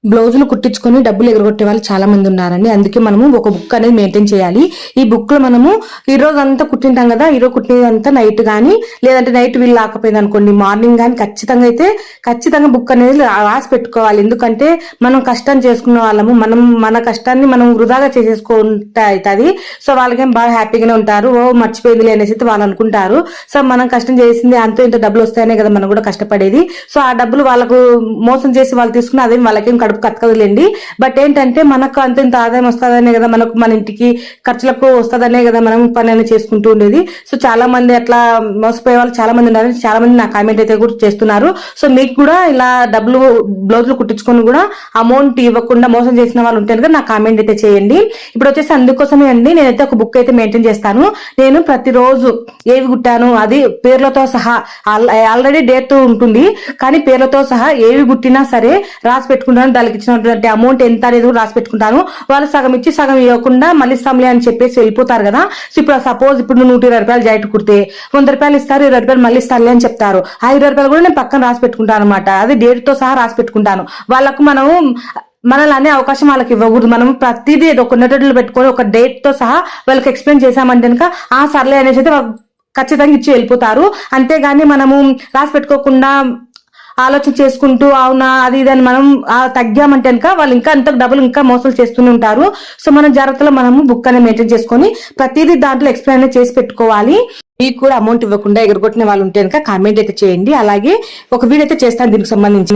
బ్లౌజులు కుట్టించుకొని డబ్బులు ఎగరగొట్టే వాళ్ళు చాలా మంది ఉన్నారండి. అందుకే మనము ఒక బుక్ అనేది మెయింటైన్ చేయాలి. ఈ బుక్ లో మనము ఈ రోజు అంతా కుట్టింటాం కదా, ఈ రోజు కుట్టినంతా నైట్ గానీ లేదంటే నైట్ వీళ్ళు రాకపోయింది అనుకోండి, మార్నింగ్ గానీ ఖచ్చితంగా బుక్ అనేది రాసి పెట్టుకోవాలి. ఎందుకంటే మనం కష్టం చేసుకున్న వాళ్ళము, మన కష్టాన్ని మనం వృధాగా చేసేసుకుంటా అవుతుంది. సో వాళ్ళకేం బాగా హ్యాపీగానే ఉంటారు. ఓ మర్చిపోయింది అనేసి వాళ్ళు అనుకుంటారు. సో మనం కష్టం చేసింది అంతో ఇంత డబ్బులు వస్తాయనే కదా మనం కూడా కష్టపడేది. సో ఆ డబ్బులు వాళ్ళకు మోసం చేసి వాళ్ళు తీసుకున్న అదేం వాళ్ళకేం కడుపు కతకదులేండి. బట్ ఏంటంటే మనకు అంత ఇంత ఆదాయం వస్తుందనే కదా, మనకు మన ఇంటికి ఖర్చులకు వస్తుందనే కదా మనం పని అనేది చేసుకుంటూ ఉండేది. సో చాలా మంది అట్లా మోసపోయే వాళ్ళు చాలా మంది ఉన్నారు. చాలా మంది నా కామెంట్ అయితే కూడా చేస్తున్నారు. సో మీకు కూడా ఇలా డబ్బులు బ్లౌజులు కుట్టించుకొని కూడా అమౌంట్ ఇవ్వకుండా మోసం చేసిన వాళ్ళు ఉంటే కనుక నా కామెంట్ అయితే చేయండి. ఇప్పుడు వచ్చేసి అందుకోసమే అండి నేనైతే ఒక బుక్ అయితే మెయింటైన్ చేస్తాను. నేను ప్రతిరోజు ఏవి కుట్టాను అది పేర్లతో సహా, ఆల్రెడీ డేట్ ఉంటుంది కానీ పేర్లతో సహా ఏవి కుట్టినా సరే రాసి పెట్టుకుంటాను. దానికి ఇచ్చినటువంటి అమౌంట్ ఎంత అనేది రాసి పెట్టుకుంటాను. వాళ్ళు సగం ఇచ్చి సగం ఇవ్వకుండా మళ్ళీ ఇస్తాంలే అని చెప్పేసి వెళ్ళిపోతారు కదా. సో ఇప్పుడు సపోజ్ ఇప్పుడు 120 రూపాయలు జాకెట్ కుడితే 100 రూపాయలు ఇస్తారు, 20 రూపాయలు మళ్ళీ ఇస్తారులే అని చెప్తారు. ఆ 20 రూపాయలు కూడా నేను పక్కన రాసి పెట్టుకుంటాను అనమాట. అది డేట్ తో సహా రాసి పెట్టుకుంటాను. వాళ్ళకు మనల్ని అనే అవకాశం వాళ్ళకి ఇవ్వకూడదు. మనం ప్రతిదీ ఒక నెటలు పెట్టుకొని ఒక డేట్ తో సహా వాళ్ళకి ఎక్స్ప్లెయిన్ చేశామంటే కనుక ఆ సర్లే అనేసి అయితే ఖచ్చితంగా ఇచ్చి వెళ్ళిపోతారు. అంతేగాని మనము రాసి పెట్టుకోకుండా ఆలోచన చేసుకుంటూ అవునా అది ఇదని మనం తగ్గామంటే కనుక వాళ్ళు ఇంకా అంత డబ్బులు ఇంకా మోసాలు చేస్తూనే ఉంటారు. సో మనం జాగ్రత్తలో మనము బుక్ అనేది మెయింటైన్ చేసుకొని ప్రతిదీ దాంట్లో ఎక్స్ప్లెయిన్ చేసి పెట్టుకోవాలి. మీకు కూడా అమౌంట్ ఇవ్వకుండా ఎగరగొట్టిన వాళ్ళు ఉంటే కనుక కామెంట్ అయితే చేయండి. అలాగే ఒక వీడియో అయితే చేస్తాను దీనికి సంబంధించి.